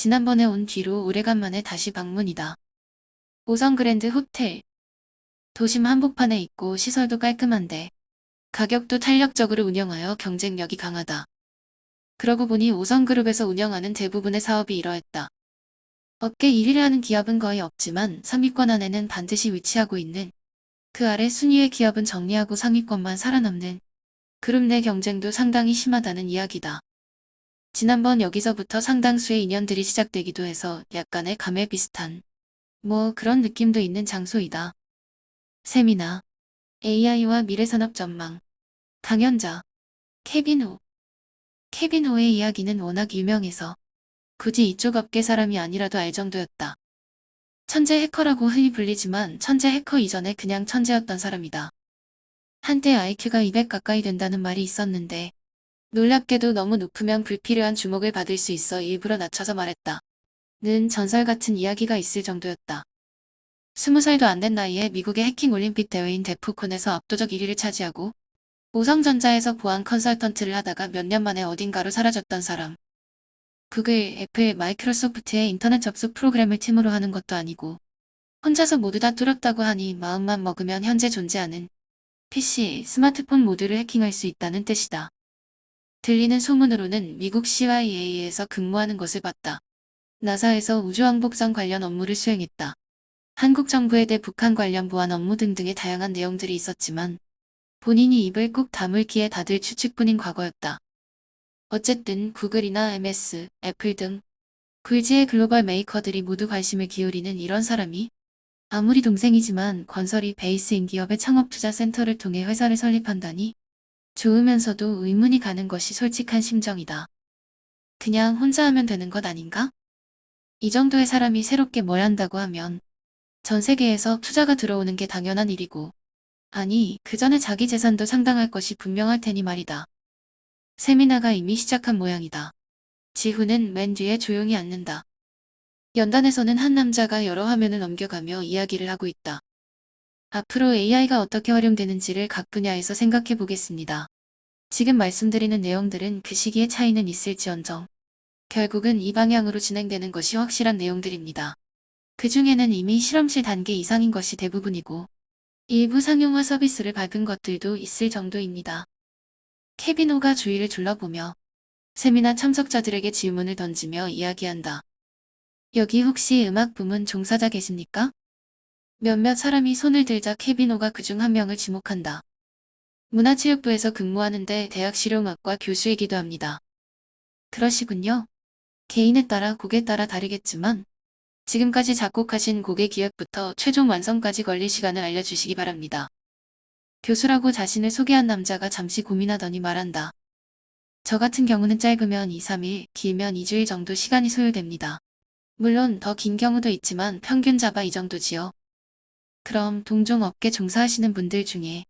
지난번에 온 뒤로 오래간만에 다시 방문이다. 5성 그랜드 호텔. 도심 한복판에 있고 시설도 깔끔한데 가격도 탄력적으로 운영하여 경쟁력이 강하다. 그러고 보니 5성 그룹에서 운영하는 대부분의 사업이 이러했다. 업계 1위를 하는 기업은 거의 없지만 상위권 안에는 반드시 위치하고 있는, 그 아래 순위의 기업은 정리하고 상위권만 살아남는 그룹 내 경쟁도 상당히 심하다는 이야기다. 지난번 여기서부터 상당수의 인연들이 시작되기도 해서 약간의 감에 비슷한 그런 느낌도 있는 장소이다. 세미나, AI와 미래산업 전망, 강연자, 케빈호. 케빈호의 이야기는 워낙 유명해서 굳이 이쪽 업계 사람이 아니라도 알 정도였다. 천재 해커라고 흔히 불리지만 천재 해커 이전에 그냥 천재였던 사람이다. 한때 IQ가 200 가까이 된다는 말이 있었는데 놀랍게도 너무 높으면 불필요한 주목을 받을 수 있어 일부러 낮춰서 말했다. 는 전설 같은 이야기가 있을 정도였다. 20살도 안 된 나이에 미국의 해킹 올림픽 대회인 데프콘에서 압도적 1위를 차지하고 오성전자에서 보안 컨설턴트를 하다가 몇 년 만에 어딘가로 사라졌던 사람. 구글, 애플, 마이크로소프트의 인터넷 접속 프로그램을 팀으로 하는 것도 아니고 혼자서 모두 다 뚫었다고 하니 마음만 먹으면 현재 존재하는 PC, 스마트폰 모두를 해킹할 수 있다는 뜻이다. 들리는 소문으로는 미국 CIA에서 근무하는 것을 봤다. 나사에서 우주왕복선 관련 업무를 수행했다. 한국 정부에 대해 북한 관련 보안 업무 등등의 다양한 내용들이 있었지만 본인이 입을 꼭 다물기에 다들 추측뿐인 과거였다. 어쨌든 구글이나 MS, 애플 등 굴지의 글로벌 메이커들이 모두 관심을 기울이는 이런 사람이 아무리 동생이지만 건설이 베이스인 기업의 창업투자센터를 통해 회사를 설립한다니 좋으면서도 의문이 가는 것이 솔직한 심정이다. 그냥 혼자 하면 되는 것 아닌가? 이 정도의 사람이 새롭게 뭘 한다고 하면 전 세계에서 투자가 들어오는 게 당연한 일이고, 아니 그 전에 자기 재산도 상당할 것이 분명할 테니 말이다. 세미나가 이미 시작한 모양이다. 지훈은 맨 뒤에 조용히 앉는다. 연단에서는 한 남자가 여러 화면을 넘겨가며 이야기를 하고 있다. 앞으로 AI가 어떻게 활용되는지를 각 분야에서 생각해 보겠습니다. 지금 말씀드리는 내용들은 그 시기에 차이는 있을지언정 결국은 이 방향으로 진행되는 것이 확실한 내용들입니다. 그 중에는 이미 실험실 단계 이상인 것이 대부분이고 일부 상용화 서비스를 밟은 것들도 있을 정도입니다. 케비노가 주위를 둘러보며 세미나 참석자들에게 질문을 던지며 이야기한다. 여기 혹시 음악 부문 종사자 계십니까? 몇몇 사람이 손을 들자 케비노가 그중 한 명을 지목한다. 문화체육부에서 근무하는데 대학 실용학과 교수이기도 합니다. 그러시군요. 개인에 따라 곡에 따라 다르겠지만 지금까지 작곡하신 곡의 기획부터 최종 완성까지 걸릴 시간을 알려주시기 바랍니다. 교수라고 자신을 소개한 남자가 잠시 고민하더니 말한다. 저 같은 경우는 짧으면 2, 3일, 길면 2주일 정도 시간이 소요됩니다. 물론 더 긴 경우도 있지만 평균 잡아 이 정도지요. 그럼 동종 업계 종사하시는 분들 중에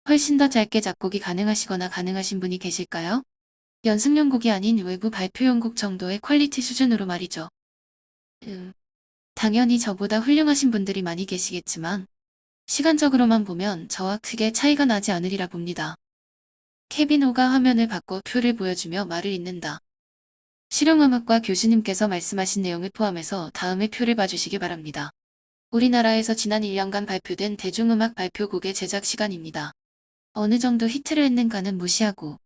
훨씬 더 짧게 작곡이 가능하시거나 가능하신 분이 계실까요? 연습용 곡이 아닌 외부 발표용 곡 정도의 퀄리티 수준으로 말이죠. 당연히 저보다 훌륭하신 분들이 많이 계시겠지만 시간적으로만 보면 저와 크게 차이가 나지 않으리라 봅니다. 케비노가 화면을 바꿔 표를 보여주며 말을 잇는다. 실용음악과 교수님께서 말씀하신 내용을 포함해서 다음의 표를 봐주시기 바랍니다. 우리나라에서 지난 1년간 발표된 대중음악 발표곡의 제작 시간입니다. 어느 정도 히트를 했는가는 무시하고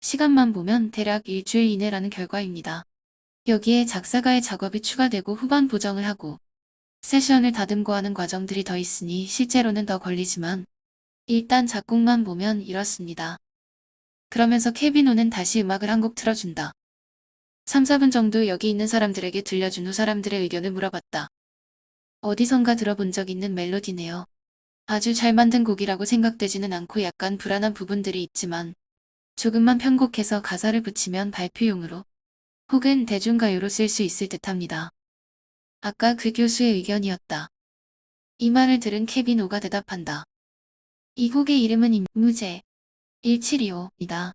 시간만 보면 대략 일주일 이내라는 결과입니다. 여기에 작사가의 작업이 추가되고 후반 보정을 하고 세션을 다듬고 하는 과정들이 더 있으니 실제로는 더 걸리지만 일단 작곡만 보면 이렇습니다. 그러면서 케비노는 다시 음악을 한 곡 틀어준다. 3, 4분 정도 여기 있는 사람들에게 들려준 후 사람들의 의견을 물어봤다. 어디선가 들어본 적 있는 멜로디네요. 아주 잘 만든 곡이라고 생각되지는 않고 약간 불안한 부분들이 있지만 조금만 편곡해서 가사를 붙이면 발표용으로 혹은 대중가요로 쓸 수 있을 듯합니다. 아까 그 교수의 의견이었다. 이 말을 들은 케비노가 대답한다. 이 곡의 이름은 임무제 1725이다.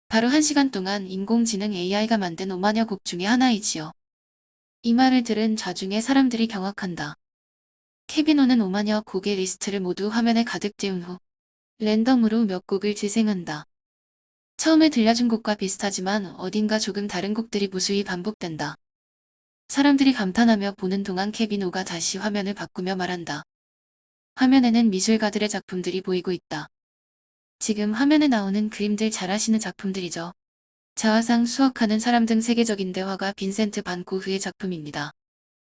바로 1시간 동안 인공지능 AI가 만든 5만여 곡 중에 하나이지요. 이 말을 들은 좌중의 사람들이 경악한다. 케비노는 5만여 곡의 리스트를 모두 화면에 가득 띄운 후 랜덤으로 몇 곡을 재생한다. 처음에 들려준 곡과 비슷하지만 어딘가 조금 다른 곡들이 무수히 반복된다. 사람들이 감탄하며 보는 동안 케빈 오가 다시 화면을 바꾸며 말한다. 화면에는 미술가들의 작품들이 보이고 있다. 지금 화면에 나오는 그림들 잘하시는 작품들이죠. 자화상, 수억하는 사람 등 세계적인 대화가 빈센트 반 고흐의 작품입니다.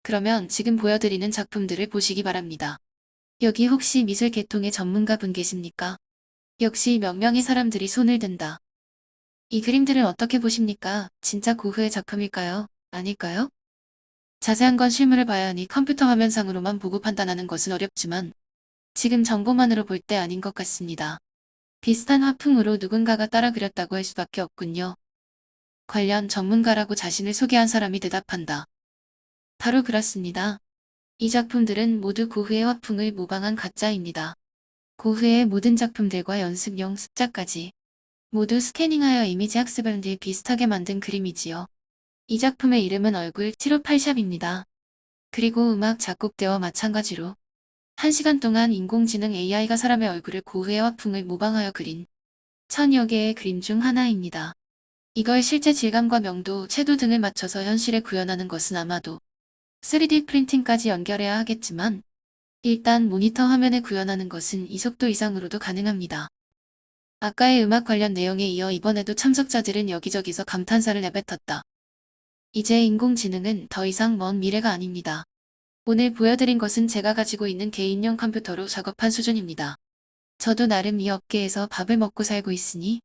그러면 지금 보여드리는 작품들을 보시기 바랍니다. 여기 혹시 미술 계통의 전문가분 계십니까? 역시 몇 명의 사람들이 손을 든다. 이 그림들을 어떻게 보십니까? 진짜 고흐의 작품일까요? 아닐까요? 자세한 건 실물을 봐야 하니 컴퓨터 화면상으로만 보고 판단하는 것은 어렵지만 지금 정보만으로 볼 때 아닌 것 같습니다. 비슷한 화풍으로 누군가가 따라 그렸다고 할 수밖에 없군요. 관련 전문가라고 자신을 소개한 사람이 대답한다. 바로 그렇습니다. 이 작품들은 모두 고흐의 화풍을 모방한 가짜입니다. 고흐의 모든 작품들과 연습용 습자까지 모두 스캐닝하여 이미지 학습을 늘 비슷하게 만든 그림이지요. 이 작품의 이름은 얼굴 티로 팔샵입니다. 그리고 음악 작곡대와 마찬가지로 1시간 동안 인공지능 AI가 사람의 얼굴을 고흐의 화풍을 모방하여 그린 1000여 개의 그림 중 하나입니다. 이걸 실제 질감과 명도, 채도 등을 맞춰서 현실에 구현하는 것은 아마도 3D 프린팅까지 연결해야 하겠지만 일단 모니터 화면에 구현하는 것은 이 속도 이상으로도 가능합니다. 아까의 음악 관련 내용에 이어 이번에도 참석자들은 여기저기서 감탄사를 내뱉었다. 이제 인공지능은 더 이상 먼 미래가 아닙니다. 오늘 보여드린 것은 제가 가지고 있는 개인용 컴퓨터로 작업한 수준입니다. 저도 나름 이 업계에서 밥을 먹고 살고 있으니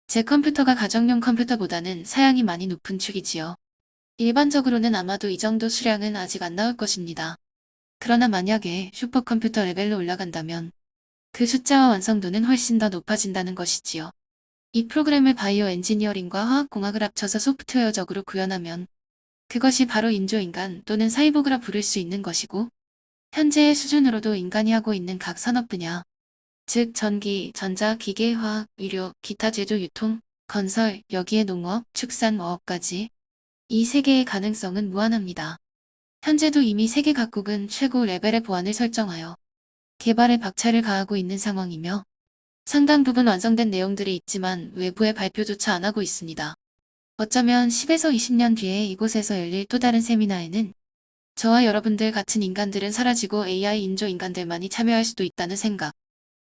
제 컴퓨터가 가정용 컴퓨터보다는 사양이 많이 높은 축이지요. 일반적으로는 아마도 이 정도 수량은 아직 안 나올 것입니다. 그러나 만약에 슈퍼컴퓨터 레벨로 올라간다면 그 숫자와 완성도는 훨씬 더 높아진다는 것이지요. 이 프로그램을 바이오 엔지니어링과 화학공학을 합쳐서 소프트웨어적으로 구현하면 그것이 바로 인조인간 또는 사이보그라 부를 수 있는 것이고 현재의 수준으로도 인간이 하고 있는 각 산업 분야, 즉 전기, 전자, 기계, 화학, 의료, 기타 제조, 유통, 건설, 여기에 농업, 축산, 어업까지 이 세계의 가능성은 무한합니다. 현재도 이미 세계 각국은 최고 레벨의 보안을 설정하여 개발에 박차를 가하고 있는 상황이며 상당 부분 완성된 내용들이 있지만 외부에 발표조차 안 하고 있습니다. 어쩌면 10에서 20년 뒤에 이곳에서 열릴 또 다른 세미나에는 저와 여러분들 같은 인간들은 사라지고 AI 인조 인간들만이 참여할 수도 있다는 생각.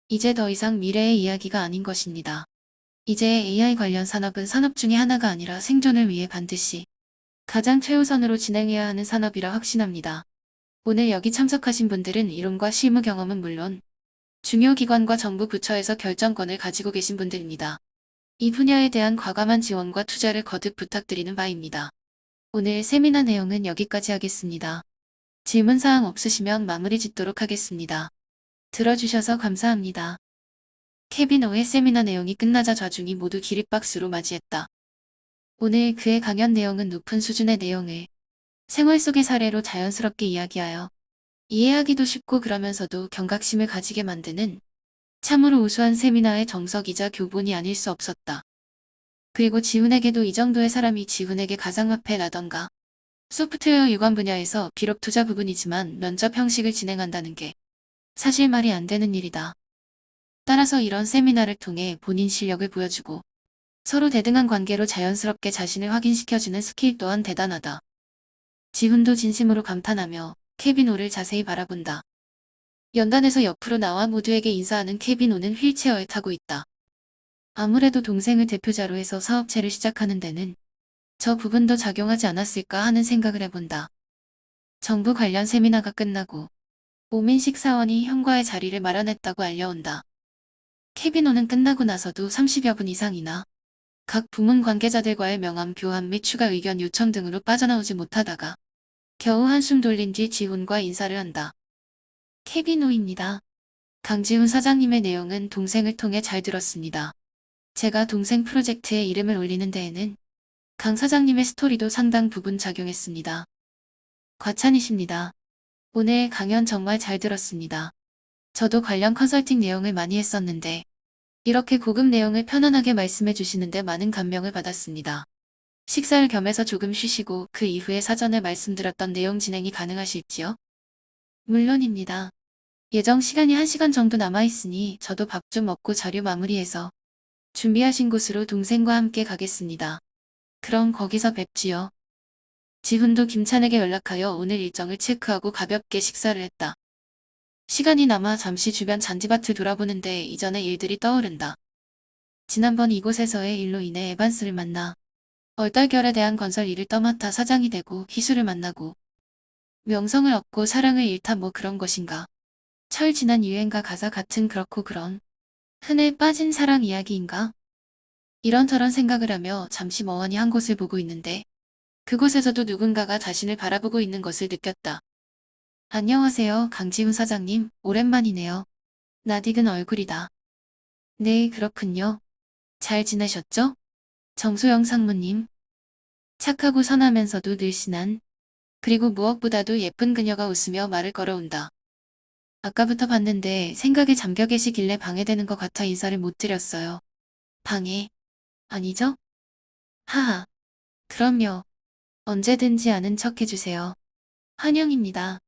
이제 더 이상 미래의 이야기가 아닌 것입니다. 이제 AI 관련 산업은 산업 중에 하나가 아니라 생존을 위해 반드시 가장 최우선으로 진행해야 하는 산업이라 확신합니다. 오늘 여기 참석하신 분들은 이론과 실무 경험은 물론 중요 기관과 정부 부처에서 결정권을 가지고 계신 분들입니다. 이 분야에 대한 과감한 지원과 투자를 거듭 부탁드리는 바입니다. 오늘 세미나 내용은 여기까지 하겠습니다. 질문사항 없으시면 마무리 짓도록 하겠습니다. 들어주셔서 감사합니다. 케빈 오의 세미나 내용이 끝나자 좌중이 모두 기립박수로 맞이했다. 오늘 그의 강연 내용은 높은 수준의 내용을 생활 속의 사례로 자연스럽게 이야기하여 이해하기도 쉽고 그러면서도 경각심을 가지게 만드는 참으로 우수한 세미나의 정석이자 교본이 아닐 수 없었다. 그리고 지훈에게도 이 정도의 사람이 지훈에게 가상화폐라던가 소프트웨어 유관 분야에서 비록 투자 부분이지만 면접 형식을 진행한다는 게 사실 말이 안 되는 일이다. 따라서 이런 세미나를 통해 본인 실력을 보여주고 서로 대등한 관계로 자연스럽게 자신을 확인시켜주는 스킬 또한 대단하다. 지훈도 진심으로 감탄하며 케빈 오를 자세히 바라본다. 연단에서 옆으로 나와 모두에게 인사하는 케빈 오는 휠체어에 타고 있다. 아무래도 동생을 대표자로 해서 사업체를 시작하는 데는 저 부분도 작용하지 않았을까 하는 생각을 해본다. 정부 관련 세미나가 끝나고 오민식 사원이 형과의 자리를 마련했다고 알려온다. 케빈 오는 끝나고 나서도 30여 분 이상이나 각 부문 관계자들과의 명함 교환 및 추가 의견 요청 등으로 빠져나오지 못하다가 겨우 한숨 돌린 뒤 지훈과 인사를 한다. 케빈 오입니다. 강지훈 사장님의 내용은 동생을 통해 잘 들었습니다. 제가 동생 프로젝트에 이름을 올리는 데에는 강 사장님의 스토리도 상당 부분 작용했습니다. 과찬이십니다. 오늘 강연 정말 잘 들었습니다. 저도 관련 컨설팅 내용을 많이 했었는데 이렇게 고급 내용을 편안하게 말씀해 주시는데 많은 감명을 받았습니다. 식사를 겸해서 조금 쉬시고 그 이후에 사전에 말씀드렸던 내용 진행이 가능하실지요? 물론입니다. 예정 시간이 1시간 정도 남아있으니 저도 밥 좀 먹고 자료 마무리해서 준비하신 곳으로 동생과 함께 가겠습니다. 그럼 거기서 뵙지요. 지훈도 김찬에게 연락하여 오늘 일정을 체크하고 가볍게 식사를 했다. 시간이 남아 잠시 주변 잔디밭을 돌아보는데 이전의 일들이 떠오른다. 지난번 이곳에서의 일로 인해 에반스를 만나 얼떨결에 대한 건설 일을 떠맡아 사장이 되고 희수를 만나고 명성을 얻고 사랑을 잃다 뭐 그런 것인가. 철 지난 유행가 가사 같은 그렇고 그런 흔해 빠진 사랑 이야기인가? 이런저런 생각을 하며 잠시 멍하니 한 곳을 보고 있는데 그곳에서도 누군가가 자신을 바라보고 있는 것을 느꼈다. 안녕하세요, 강지훈 사장님. 오랜만이네요. 낯익은 얼굴이다. 네, 그렇군요. 잘 지내셨죠? 정소영 상무님. 착하고 선하면서도 늘씬한, 그리고 무엇보다도 예쁜 그녀가 웃으며 말을 걸어온다. 아까부터 봤는데 생각에 잠겨 계시길래 방해되는 것 같아 인사를 못 드렸어요. 방해? 아니죠? 하하. 그럼요. 언제든지 아는 척 해주세요. 환영입니다.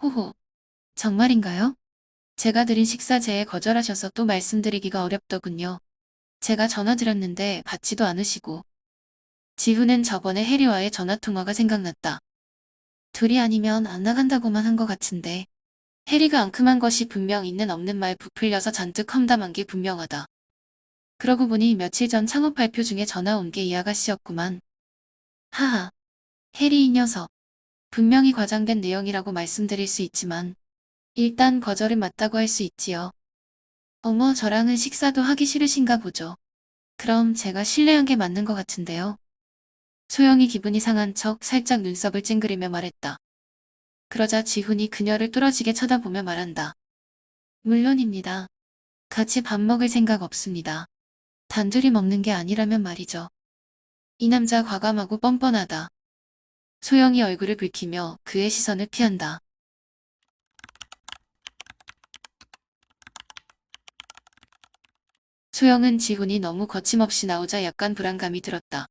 호호. 정말인가요? 제가 드린 식사 제에 거절하셔서 또 말씀드리기가 어렵더군요. 제가 전화 드렸는데 받지도 않으시고. 지훈은 저번에 해리와의 전화통화가 생각났다. 둘이 아니면 안 나간다고만 한 것 같은데. 해리가 앙큼한 것이 분명 있는 없는 말 부풀려서 잔뜩 험담한 게 분명하다. 그러고 보니 며칠 전 창업 발표 중에 전화 온 게 이 아가씨였구만. 하하. 해리 이 녀석. 분명히 과장된 내용이라고 말씀드릴 수 있지만 일단 거절은 맞다고 할 수 있지요. 어머, 저랑은 식사도 하기 싫으신가 보죠. 그럼 제가 실례한 게 맞는 것 같은데요. 소영이 기분이 상한 척 살짝 눈썹을 찡그리며 말했다. 그러자 지훈이 그녀를 뚫어지게 쳐다보며 말한다. 물론입니다. 같이 밥 먹을 생각 없습니다. 단둘이 먹는 게 아니라면 말이죠. 이 남자 과감하고 뻔뻔하다. 소영이 얼굴을 붉히며 그의 시선을 피한다. 소영은 지훈이 너무 거침없이 나오자 약간 불안감이 들었다.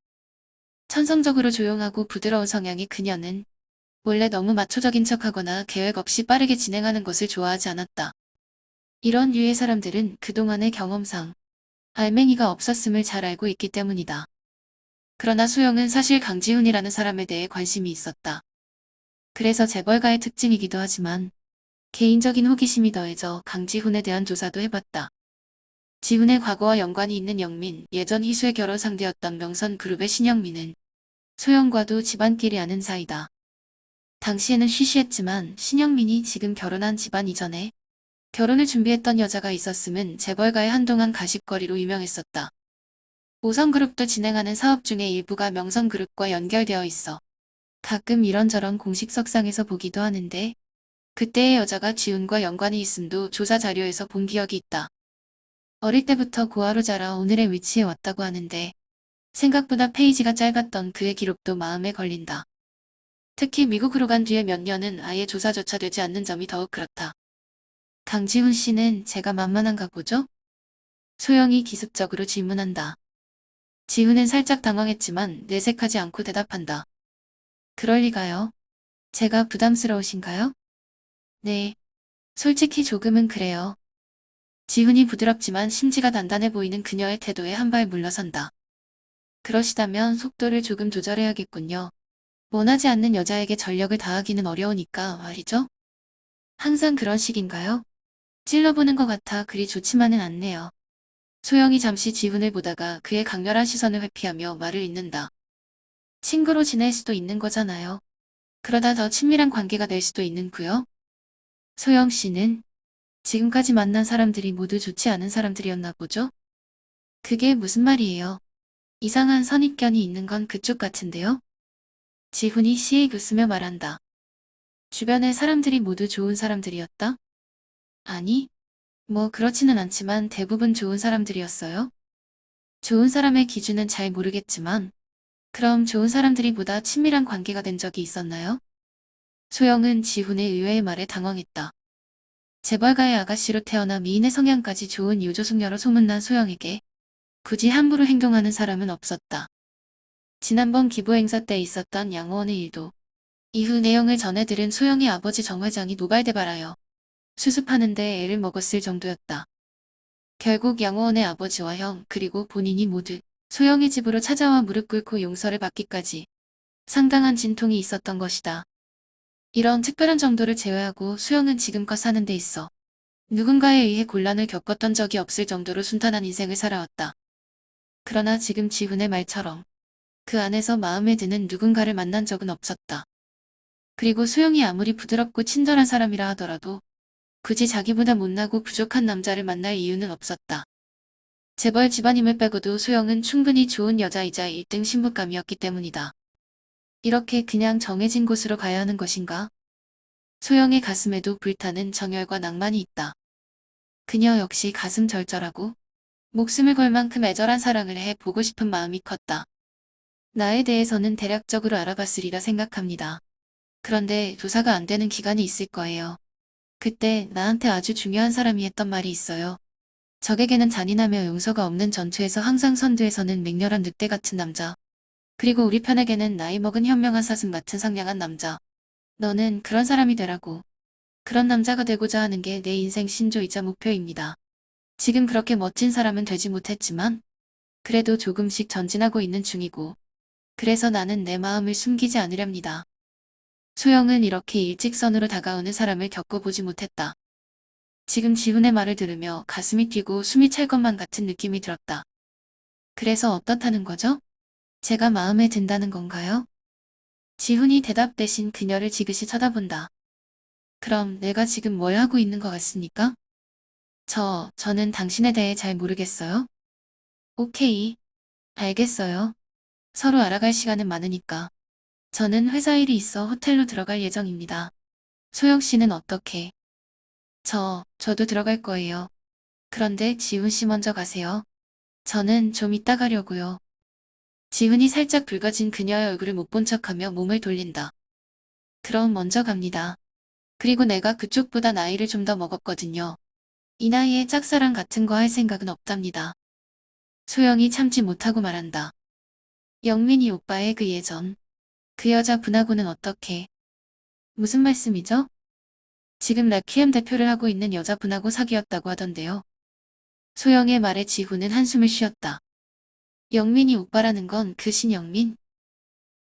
천성적으로 조용하고 부드러운 성향의 그녀는 원래 너무 마초적인 척하거나 계획 없이 빠르게 진행하는 것을 좋아하지 않았다. 이런 류의 사람들은 그동안의 경험상 알맹이가 없었음을 잘 알고 있기 때문이다. 그러나 소영은 사실 강지훈이라는 사람에 대해 관심이 있었다. 그래서 재벌가의 특징이기도 하지만 개인적인 호기심이 더해져 강지훈에 대한 조사도 해봤다. 지훈의 과거와 연관이 있는 영민, 예전 희수의 결혼 상대였던 명선그룹의 신영민은 소영과도 집안끼리 아는 사이다. 당시에는 쉬쉬했지만 신영민이 지금 결혼한 집안 이전에 결혼을 준비했던 여자가 있었음은 재벌가의 한동안 가십거리로 유명했었다. 오성그룹도 진행하는 사업 중에 일부가 명성그룹과 연결되어 있어 가끔 이런저런 공식석상에서 보기도 하는데 그때의 여자가 지훈과 연관이 있음도 조사 자료에서 본 기억이 있다. 어릴 때부터 고아로 자라 오늘의 위치에 왔다고 하는데 생각보다 페이지가 짧았던 그의 기록도 마음에 걸린다. 특히 미국으로 간 뒤에 몇 년은 아예 조사조차 되지 않는 점이 더욱 그렇다. 강지훈 씨는 제가 만만한가 보죠? 소영이 기습적으로 질문한다. 지훈은 살짝 당황했지만 내색하지 않고 대답한다. 그럴 리가요. 제가 부담스러우신가요? 네. 솔직히 조금은 그래요. 지훈이 부드럽지만 심지가 단단해 보이는 그녀의 태도에 한 발 물러선다. 그러시다면 속도를 조금 조절해야겠군요. 원하지 않는 여자에게 전력을 다하기는 어려우니까 말이죠. 항상 그런 식인가요? 찔러보는 것 같아 그리 좋지만은 않네요. 소영이 잠시 지훈을 보다가 그의 강렬한 시선을 회피하며 말을 잇는다. 친구로 지낼 수도 있는 거잖아요. 그러다 더 친밀한 관계가 될 수도 있는구요. 소영 씨는 지금까지 만난 사람들이 모두 좋지 않은 사람들이었나 보죠? 그게 무슨 말이에요? 이상한 선입견이 있는 건 그쪽 같은데요? 지훈이 시익 웃으며 말한다. 주변의 사람들이 모두 좋은 사람들이었다? 아니, 뭐 그렇지는 않지만 대부분 좋은 사람들이었어요. 좋은 사람의 기준은 잘 모르겠지만 그럼 좋은 사람들이 보다 친밀한 관계가 된 적이 있었나요? 소영은 지훈의 의외의 말에 당황했다. 재벌가의 아가씨로 태어나 미인의 성향까지 좋은 유조숙녀로 소문난 소영에게 굳이 함부로 행동하는 사람은 없었다. 지난번 기부행사 때 있었던 양호원의 일도 이후 내용을 전해 들은 소영의 아버지 정 회장이 노발대발하여 수습하는데 애를 먹었을 정도였다. 결국 양호원의 아버지와 형 그리고 본인이 모두 소영의 집으로 찾아와 무릎 꿇고 용서를 받기까지 상당한 진통이 있었던 것이다. 이런 특별한 정도를 제외하고 수영은 지금껏 사는 데 있어 누군가에 의해 곤란을 겪었던 적이 없을 정도로 순탄한 인생을 살아왔다. 그러나 지금 지훈의 말처럼 그 안에서 마음에 드는 누군가를 만난 적은 없었다. 그리고 수영이 아무리 부드럽고 친절한 사람이라 하더라도 굳이 자기보다 못나고 부족한 남자를 만날 이유는 없었다. 재벌 집안임을 빼고도 소영은 충분히 좋은 여자이자 1등 신부감이었기 때문이다. 이렇게 그냥 정해진 곳으로 가야 하는 것인가? 소영의 가슴에도 불타는 정열과 낭만이 있다. 그녀 역시 가슴 절절하고 목숨을 걸 만큼 애절한 사랑을 해 보고 싶은 마음이 컸다. 나에 대해서는 대략적으로 알아봤으리라 생각합니다. 그런데 조사가 안 되는 기간이 있을 거예요. 그때 나한테 아주 중요한 사람이 했던 말이 있어요. 적에게는 잔인하며 용서가 없는 전투에서 항상 선두에 서는 맹렬한 늑대 같은 남자. 그리고 우리 편에게는 나이 먹은 현명한 사슴 같은 상냥한 남자. 너는 그런 사람이 되라고. 그런 남자가 되고자 하는 게 내 인생 신조이자 목표입니다. 지금 그렇게 멋진 사람은 되지 못했지만 그래도 조금씩 전진하고 있는 중이고 그래서 나는 내 마음을 숨기지 않으렵니다. 소영은 이렇게 일직선으로 다가오는 사람을 겪어보지 못했다. 지금 지훈의 말을 들으며 가슴이 뛰고 숨이 찰 것만 같은 느낌이 들었다. 그래서 어떻다는 거죠? 제가 마음에 든다는 건가요? 지훈이 대답 대신 그녀를 지그시 쳐다본다. 그럼 내가 지금 뭘 하고 있는 것 같습니까? 저는 당신에 대해 잘 모르겠어요. 오케이. 알겠어요. 서로 알아갈 시간은 많으니까. 저는 회사 일이 있어 호텔로 들어갈 예정입니다. 소영 씨는 어떻게? 저도 들어갈 거예요. 그런데 지훈 씨 먼저 가세요. 저는 좀 이따 가려고요. 지훈이 살짝 붉어진 그녀의 얼굴을 못 본 척하며 몸을 돌린다. 그럼 먼저 갑니다. 그리고 내가 그쪽보다 나이를 좀 더 먹었거든요. 이 나이에 짝사랑 같은 거 할 생각은 없답니다. 소영이 참지 못하고 말한다. 영민이 오빠의 그 예전. 그 여자 분하고는 어떻게? 무슨 말씀이죠? 지금 레퀴엠 대표를 하고 있는 여자분하고 사귀었다고 하던데요. 소영의 말에 지훈은 한숨을 쉬었다. 영민이 오빠라는 건 그 신영민?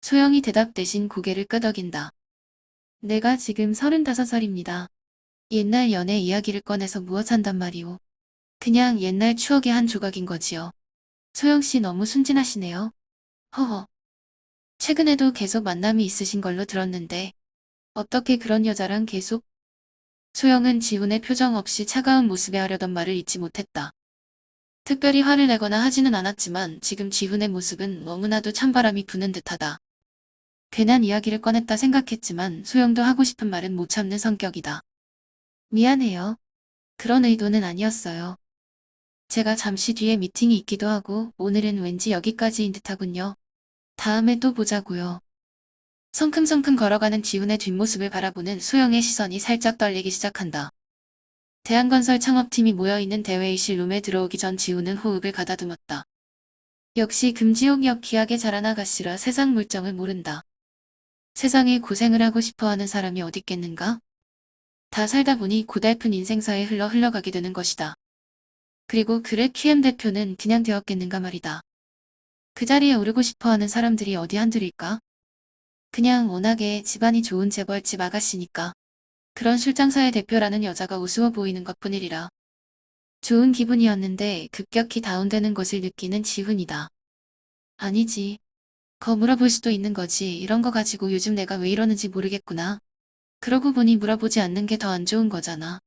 소영이 대답 대신 고개를 끄덕인다. 내가 지금 35살입니다. 옛날 연애 이야기를 꺼내서 무엇 한단 말이오. 그냥 옛날 추억의 한 조각인 거지요. 소영씨 너무 순진하시네요. 허허. 최근에도 계속 만남이 있으신 걸로 들었는데 어떻게 그런 여자랑 계속? 소영은 지훈의 표정 없이 차가운 모습에 하려던 말을 잊지 못했다. 특별히 화를 내거나 하지는 않았지만 지금 지훈의 모습은 너무나도 찬바람이 부는 듯하다. 괜한 이야기를 꺼냈다 생각했지만 소영도 하고 싶은 말은 못 참는 성격이다. 미안해요. 그런 의도는 아니었어요. 제가 잠시 뒤에 미팅이 있기도 하고 오늘은 왠지 여기까지인 듯하군요. 다음에 또 보자고요. 성큼성큼 걸어가는 지훈의 뒷모습을 바라보는 소영의 시선이 살짝 떨리기 시작한다. 대한건설 창업팀이 모여있는 대회의실 룸에 들어오기 전 지훈은 호흡을 가다듬었다. 역시 금지옥역 기하게 자란 아가씨라 세상 물정을 모른다. 세상에 고생을 하고 싶어하는 사람이 어딨겠는가? 다 살다 보니 고달픈 인생사에 흘러가게 되는 것이다. 그리고 그래 QM 대표는 그냥 되었겠는가 말이다. 그 자리에 오르고 싶어하는 사람들이 어디 한둘일까? 그냥 워낙에 집안이 좋은 재벌집 아가씨니까. 그런 출장사의 대표라는 여자가 우스워 보이는 것뿐이리라. 좋은 기분이었는데 급격히 다운되는 것을 느끼는 지훈이다. 아니지. 거 물어볼 수도 있는 거지. 이런 거 가지고 요즘 내가 왜 이러는지 모르겠구나. 그러고 보니 물어보지 않는 게 더 안 좋은 거잖아.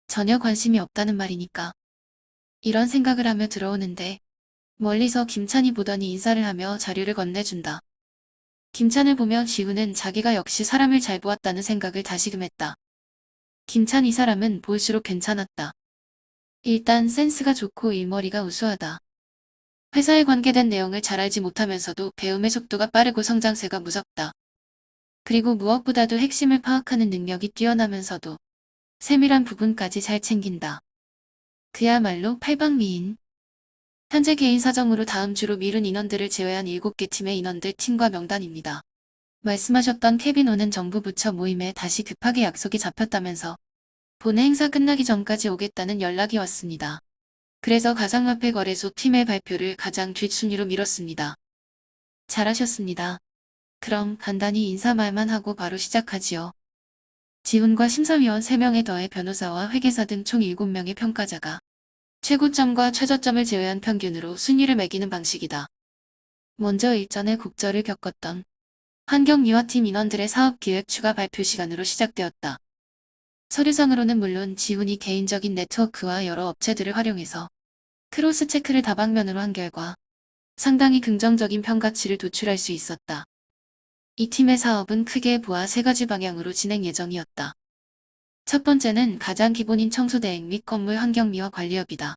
전혀 관심이 없다는 말이니까. 이런 생각을 하며 들어오는데 멀리서 김찬이 보더니 인사를 하며 자료를 건네준다. 김찬을 보며 지훈은 자기가 역시 사람을 잘 보았다는 생각을 다시금 했다. 김찬 이 사람은 볼수록 괜찮았다. 일단 센스가 좋고 일머리가 우수하다. 회사에 관계된 내용을 잘 알지 못하면서도 배움의 속도가 빠르고 성장세가 무섭다. 그리고 무엇보다도 핵심을 파악하는 능력이 뛰어나면서도 세밀한 부분까지 잘 챙긴다. 그야말로 팔방미인. 현재 개인 사정으로 다음 주로 미룬 인원들을 제외한 7개 팀의 인원들 팀과 명단입니다. 말씀하셨던 케빈 오는 정부 부처 모임에 다시 급하게 약속이 잡혔다면서 본회 행사 끝나기 전까지 오겠다는 연락이 왔습니다. 그래서 가상화폐 거래소 팀의 발표를 가장 뒷순위로 미뤘습니다. 잘하셨습니다. 그럼 간단히 인사말만 하고 바로 시작하지요. 지훈과 심사위원 3명에 더해 변호사와 회계사 등 총 7명의 평가자가 최고점과 최저점을 제외한 평균으로 순위를 매기는 방식이다. 먼저 일전에 국절을 겪었던 환경미화팀 인원들의 사업기획 추가 발표 시간으로 시작되었다. 서류상으로는 물론 지훈이 개인적인 네트워크와 여러 업체들을 활용해서 크로스 체크를 다방면으로 한 결과 상당히 긍정적인 평가치를 도출할 수 있었다. 이 팀의 사업은 크게 보아 3가지 방향으로 진행 예정이었다. 첫 번째는 가장 기본인 청소대행 및 건물 환경미화 관리업이다.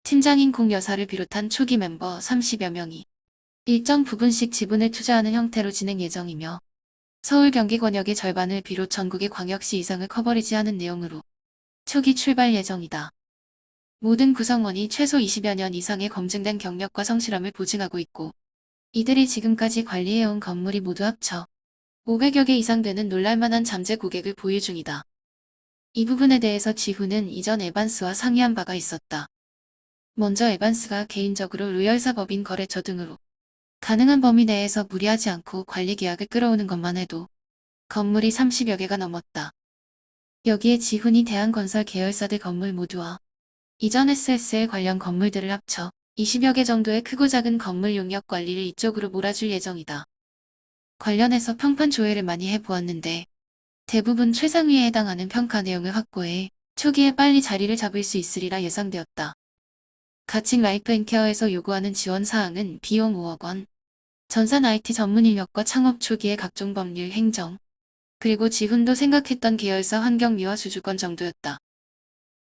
팀장인 공 여사를 비롯한 초기 멤버 30여 명이 일정 부분씩 지분을 투자하는 형태로 진행 예정이며 서울 경기 권역의 절반을 비롯 전국의 광역시 이상을 커버리지하는 내용으로 초기 출발 예정이다. 모든 구성원이 최소 20여 년 이상의 검증된 경력과 성실함을 보증하고 있고 이들이 지금까지 관리해온 건물이 모두 합쳐 500여 개 이상 되는 놀랄만한 잠재 고객을 보유 중이다. 이 부분에 대해서 지훈은 이전 에반스와 상의한 바가 있었다. 먼저 에반스가 개인적으로 로열사 법인 거래처 등으로 가능한 범위 내에서 무리하지 않고 관리 계약을 끌어오는 것만 해도 건물이 30여 개가 넘었다. 여기에 지훈이 대한건설 계열사들 건물 모두와 이전 SSL 관련 건물들을 합쳐 20여 개 정도의 크고 작은 건물 용역 관리를 이쪽으로 몰아줄 예정이다. 관련해서 평판 조회를 많이 해보았는데 대부분 최상위에 해당하는 평가 내용을 확보해 초기에 빨리 자리를 잡을 수 있으리라 예상되었다. 가칭 라이프앤케어에서 요구하는 지원 사항은 비용 5억 원, 전산 IT 전문 인력과 창업 초기의 각종 법률 행정, 그리고 지훈도 생각했던 계열사 환경미화 수주권 정도였다.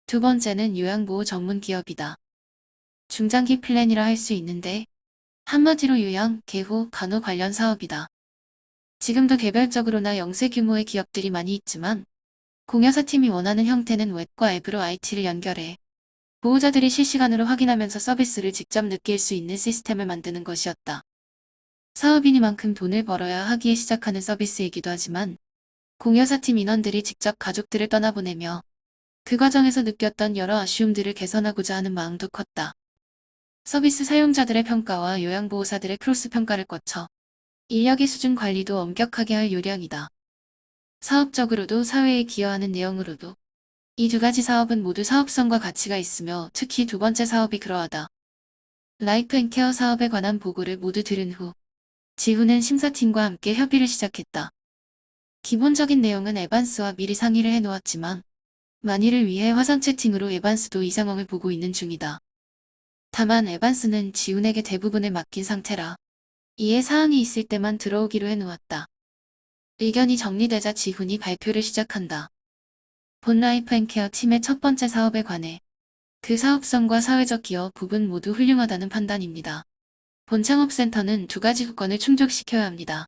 두 번째는 요양보호 전문 기업이다. 중장기 플랜이라 할 수 있는데 한마디로 요양, 개호, 간호 관련 사업이다. 지금도 개별적으로나 영세 규모의 기업들이 많이 있지만 공여사팀이 원하는 형태는 웹과 앱으로 IT를 연결해 보호자들이 실시간으로 확인하면서 서비스를 직접 느낄 수 있는 시스템을 만드는 것이었다. 사업이니만큼 돈을 벌어야 하기에 시작하는 서비스이기도 하지만 공여사팀 인원들이 직접 가족들을 떠나보내며 그 과정에서 느꼈던 여러 아쉬움들을 개선하고자 하는 마음도 컸다. 서비스 사용자들의 평가와 요양보호사들의 크로스 평가를 거쳐 인력의 수준 관리도 엄격하게 할 요량이다. 사업적으로도 사회에 기여하는 내용으로도 이 두 가지 사업은 모두 사업성과 가치가 있으며 특히 두 번째 사업이 그러하다. 라이프앤케어 사업에 관한 보고를 모두 들은 후 지훈은 심사팀과 함께 협의를 시작했다. 기본적인 내용은 에반스와 미리 상의를 해놓았지만 만일을 위해 화상 채팅으로 에반스도 이 상황을 보고 있는 중이다. 다만 에반스는 지훈에게 대부분을 맡긴 상태라 이해 사항이 있을 때만 들어오기로 해놓았다. 의견이 정리되자 지훈이 발표를 시작한다. 본 라이프앤케어 팀의 첫 번째 사업에 관해 그 사업성과 사회적 기여 부분 모두 훌륭하다는 판단입니다. 본 창업센터는 두 가지 조건을 충족시켜야 합니다.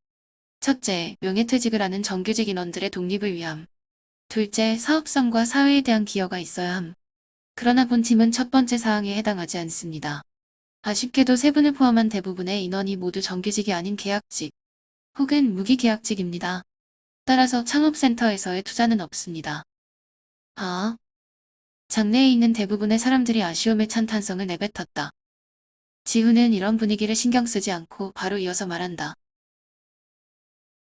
첫째, 명예퇴직을 하는 정규직 인원들의 독립을 위함. 둘째, 사업성과 사회에 대한 기여가 있어야 함. 그러나 본 팀은 첫 번째 사항에 해당하지 않습니다. 아쉽게도 세 분을 포함한 대부분의 인원이 모두 정규직이 아닌 계약직 혹은 무기계약직입니다. 따라서 창업센터에서의 투자는 없습니다. 장내에 있는 대부분의 사람들이 아쉬움에 찬 탄성을 내뱉었다. 지훈은 이런 분위기를 신경 쓰지 않고 바로 이어서 말한다.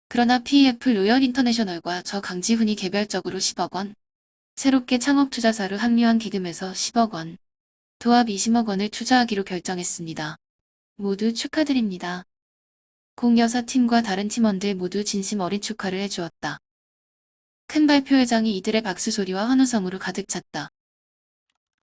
그러나 PEF 로열 인터내셔널과 저 강지훈이 개별적으로 10억 원, 새롭게 창업투자사로 합류한 기금에서 10억 원, 도합 20억 원을 투자하기로 결정했습니다. 모두 축하드립니다. 공여사팀과 다른 팀원들 모두 진심 어린 축하를 해주었다. 큰 발표 회장이 이들의 박수 소리와 환호성으로 가득 찼다.